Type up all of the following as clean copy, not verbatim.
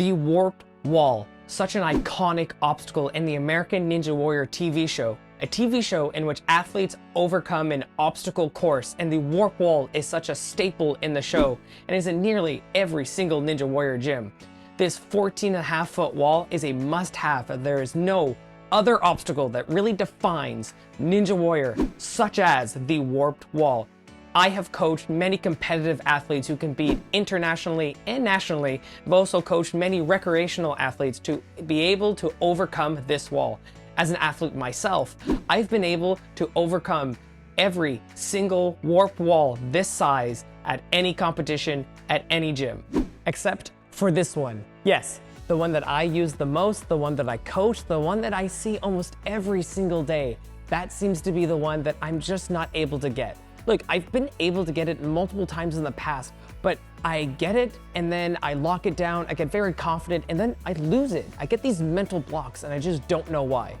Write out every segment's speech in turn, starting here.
The warped wall, such an iconic obstacle in the American Ninja Warrior TV show, a TV show in which athletes overcome an obstacle course, and the warp wall is such a staple in the show and is in nearly every single Ninja Warrior gym. This 14.5-foot wall is a must-have. There is no other obstacle that really defines Ninja Warrior such as the warped wall. I have coached many competitive athletes who compete internationally and nationally. I've also coached many recreational athletes to be able to overcome this wall. As an athlete myself, I've been able to overcome every single warp wall this size at any competition, at any gym, except for this one. Yes, the one that I use the most, the one that I coach, the one that I see almost every single day. That seems to be the one that I'm just not able to get. Look, I've been able to get it multiple times in the past, but I get it and then I lock it down, I get very confident, and then I lose it. I get these mental blocks and I just don't know why.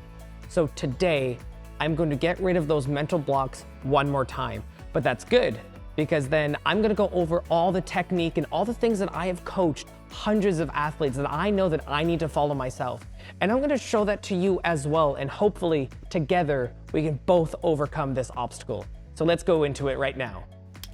So today, I'm going to get rid of those mental blocks one more time. But that's good, because then I'm gonna go over all the technique and all the things that I have coached hundreds of athletes that I know that I need to follow myself. And I'm gonna show that to you as well, and hopefully together we can both overcome this obstacle. So let's go into it right now.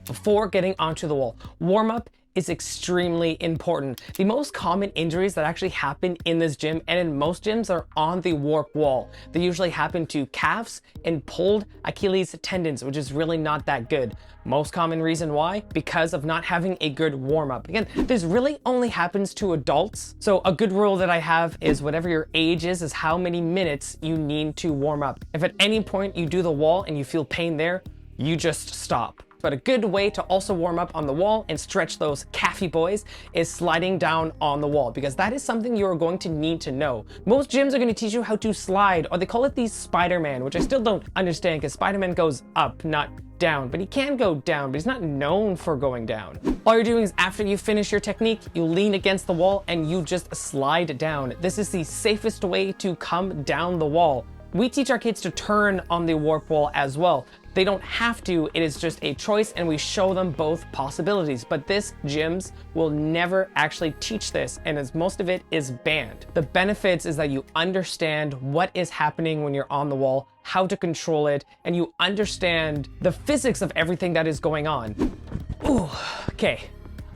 Before getting onto the wall, warm up is extremely important. The most common injuries that actually happen in this gym and in most gyms are on the warp wall. They usually happen to calves and pulled Achilles tendons, which is really not that good. Most common reason why? Because of not having a good warm up. Again, this really only happens to adults. So a good rule that I have is whatever your age is how many minutes you need to warm up. If at any point you do the wall and you feel pain there, you just stop. But a good way to also warm up on the wall and stretch those calfy boys is sliding down on the wall, because that is something you're going to need to know. Most gyms are going to teach you how to slide, or they call it the Spider-Man, which I still don't understand because Spider-Man goes up, not down. But he can go down, but he's not known for going down. All you're doing is after you finish your technique, you lean against the wall and you just slide down. This is the safest way to come down the wall. We teach our kids to turn on the warp wall as well. They don't have to, it is just a choice, and we show them both possibilities. But this gyms will never actually teach this, and as most of it is banned. The benefits is that you understand what is happening when you're on the wall, how to control it, and you understand the physics of everything that is going on. Ooh, okay.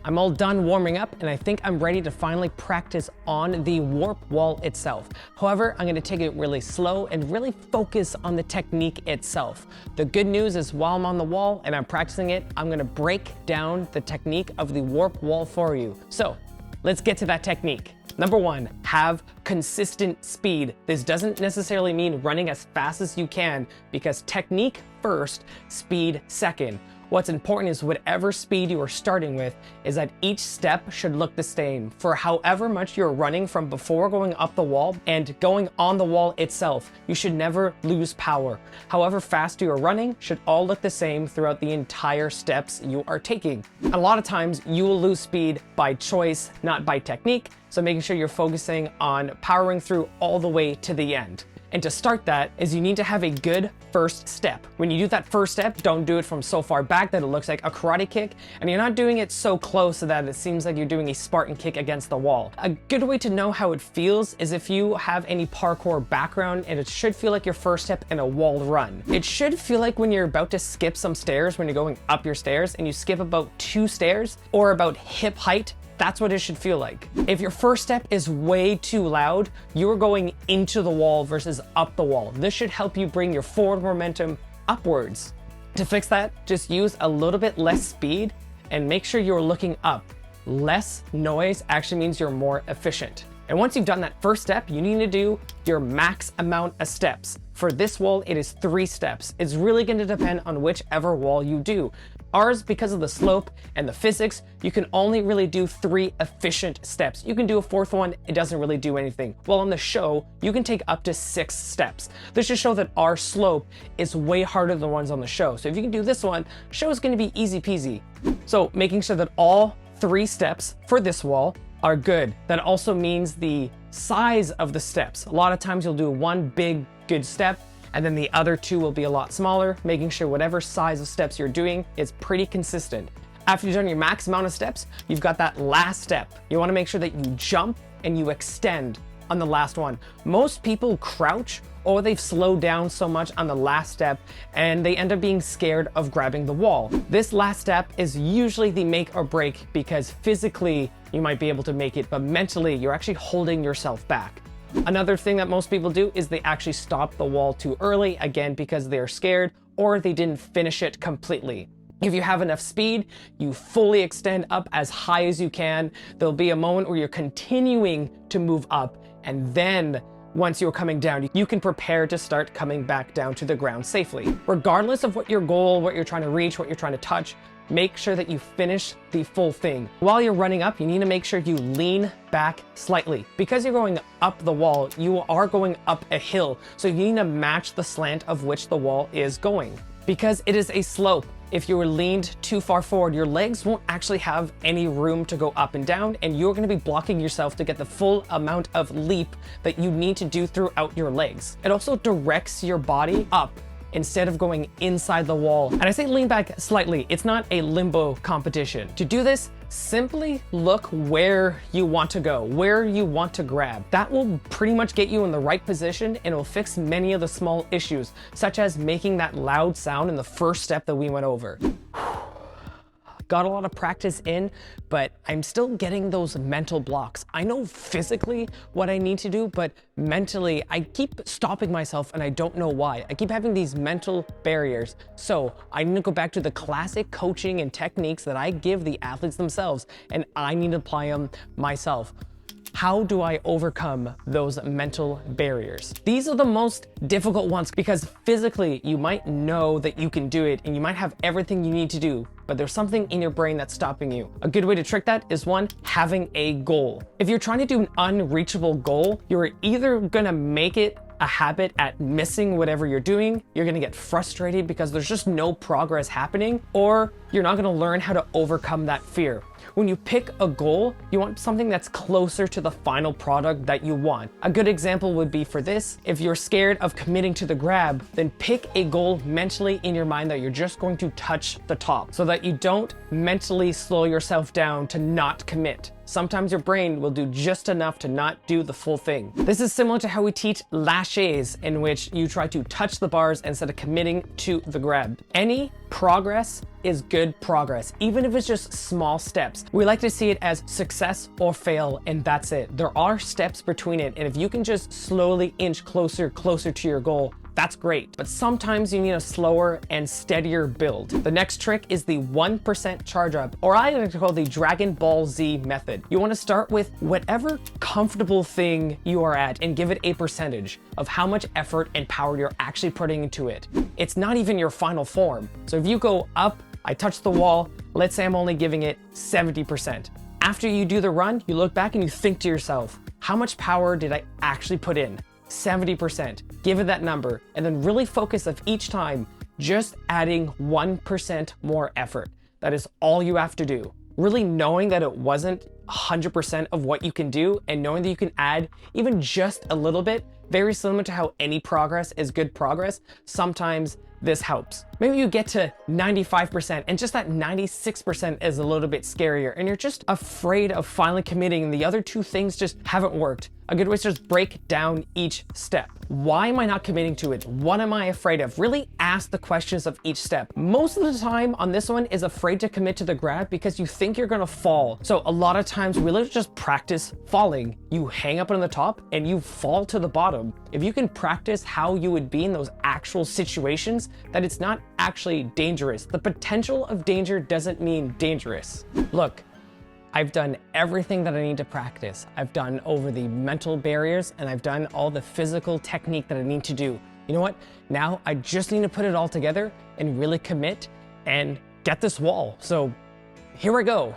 I'm all done warming up, and I think I'm ready to finally practice on the warp wall itself. However, I'm gonna take it really slow and really focus on the technique itself. The good news is while I'm on the wall and I'm practicing it, I'm gonna break down the technique of the warp wall for you. So let's get to that technique. Number one, have consistent speed. This doesn't necessarily mean running as fast as you can, because technique first, speed second. What's important is whatever speed you are starting with is that each step should look the same for however much you're running from before going up the wall and going on the wall itself. You should never lose power. However fast you are running should all look the same throughout the entire steps you are taking. A lot of times you will lose speed by choice, not by technique. So making sure you're focusing on powering through all the way to the end. And to start that is you need to have a good first step. When you do that first step, don't do it from so far back that it looks like a karate kick, and you're not doing it so close so that it seems like you're doing a Spartan kick against the wall. A good way to know how it feels is if you have any parkour background, and it should feel like your first step in a wall run. It should feel like when you're about to skip some stairs, when you're going up your stairs and you skip about 2 stairs or about hip height. That's what it should feel like. If your first step is way too loud, you're going into the wall versus up the wall. This should help you bring your forward momentum upwards. To fix that, just use a little bit less speed and make sure you're looking up. Less noise actually means you're more efficient. And once you've done that first step, you need to do your max amount of steps. For this wall, it is 3 steps. It's really going to depend on whichever wall you do. Ours, because of the slope and the physics, you can only really do 3 efficient steps. You can do a 4th one, it doesn't really do anything. Well, on the show, you can take up to 6 steps. This should show that our slope is way harder than the ones on the show. So if you can do this one, the show is going to be easy peasy. So making sure that all 3 steps for this wall are good. That also means the size of the steps. A lot of times you'll do one big good step, and then the other 2 will be a lot smaller, making sure whatever size of steps you're doing is pretty consistent. After you've done your max amount of steps, you've got that last step. You want to make sure that you jump and you extend on the last one. Most people crouch or they've slowed down so much on the last step and they end up being scared of grabbing the wall. This last step is usually the make or break because physically you might be able to make it, but mentally you're actually holding yourself back. Another thing that most people do is they actually stop the wall too early, again, because they're scared or they didn't finish it completely. If you have enough speed, you fully extend up as high as you can. There'll be a moment where you're continuing to move up, and then once you're coming down, you can prepare to start coming back down to the ground safely. Regardless of what your goal, what you're trying to reach, what you're trying to touch, make sure that you finish the full thing. While you're running up, you need to make sure you lean back slightly. Because you're going up the wall, you are going up a hill, so you need to match the slant of which the wall is going. Because it is a slope, if you were leaned too far forward, your legs won't actually have any room to go up and down, and you're going to be blocking yourself to get the full amount of leap that you need to do throughout your legs. It also directs your body up instead of going inside the wall. And I say lean back slightly, it's not a limbo competition. To do this, simply look where you want to go, where you want to grab. That will pretty much get you in the right position and it will fix many of the small issues, such as making that loud sound in the first step that we went over. Got a lot of practice in, but I'm still getting those mental blocks. I know physically what I need to do, but mentally I keep stopping myself and I don't know why. I keep having these mental barriers. So I need to go back to the classic coaching and techniques that I give the athletes themselves, and I need to apply them myself. How do I overcome those mental barriers? These are the most difficult ones because physically you might know that you can do it and you might have everything you need to do, but there's something in your brain that's stopping you. A good way to trick that is one, having a goal. If you're trying to do an unreachable goal, you're either gonna make it a habit at missing whatever you're doing, you're gonna get frustrated because there's just no progress happening, or you're not gonna learn how to overcome that fear. When you pick a goal, you want something that's closer to the final product that you want. A good example would be for this, if you're scared of committing to the grab, then pick a goal mentally in your mind that you're just going to touch the top so that you don't mentally slow yourself down to not commit. Sometimes your brain will do just enough to not do the full thing. This is similar to how we teach lâchers, in which you try to touch the bars instead of committing to the grab. Any progress is good progress, even if it's just small steps. We like to see it as success or fail, and that's it. There are steps between it, and if you can just slowly inch closer to your goal, that's great. But sometimes you need a slower and steadier build. The next trick is the 1% charge up, or I like to call the Dragon Ball Z method. You want to start with whatever comfortable thing you are at and give it a percentage of how much effort and power you're actually putting into it. It's not even your final form. So if you go up, I touch the wall, let's say I'm only giving it 70%. After you do the run, you look back and you think to yourself, how much power did I actually put in? 70%. Give it that number and then really focus of each time just adding 1% more effort. That is all you have to do. Really knowing that it wasn't 100% of what you can do and knowing that you can add even just a little bit, very similar to how any progress is good progress, sometimes this helps. Maybe you get to 95% and just that 96% is a little bit scarier and you're just afraid of finally committing and the other two things just haven't worked. A good way is to just break down each step. Why am I not committing to it? What am I afraid of? Really ask the questions of each step. Most of the time on this one is afraid to commit to the grab because you think you're gonna fall. So a lot of times we literally just practice falling. You hang up on the top and you fall to the bottom. If you can practice how you would be in those actual situations, that it's not actually dangerous. The potential of danger doesn't mean dangerous. Look, I've done everything that I need to practice. I've done over the mental barriers and I've done all the physical technique that I need to do. You know what? Now I just need to put it all together and really commit and get this wall. So here we go.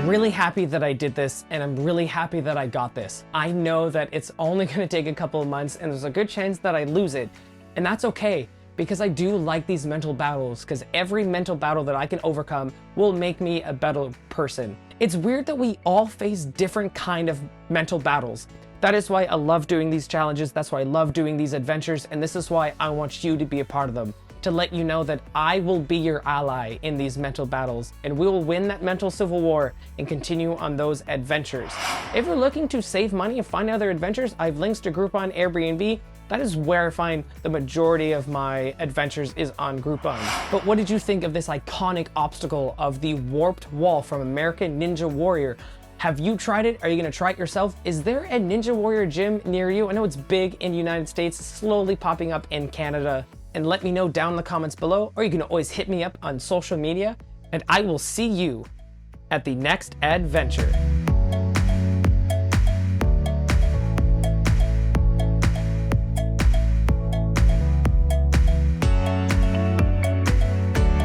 Really happy that I did this and I'm really happy that I got this. I know that it's only going to take a couple of months and there's a good chance that I lose it, and that's okay because I do like these mental battles, because every mental battle that I can overcome will make me a better person. It's weird that we all face different kind of mental battles. That is why I love doing these challenges, that's why I love doing these adventures, and this is why I want you to be a part of them. to let you know that I will be your ally in these mental battles, and we will win that mental civil war and continue on those adventures. If you're looking to save money and find other adventures, I have links to Groupon, Airbnb. That is where I find the majority of my adventures is on Groupon. But what did you think of this iconic obstacle of the warped wall from American Ninja Warrior? Have you tried it? Are you gonna try it yourself? Is there a Ninja Warrior gym near you? I know it's big in the United States, slowly popping up in Canada. And let me know down in the comments below, or you can always hit me up on social media, and I will see you at the next adventure.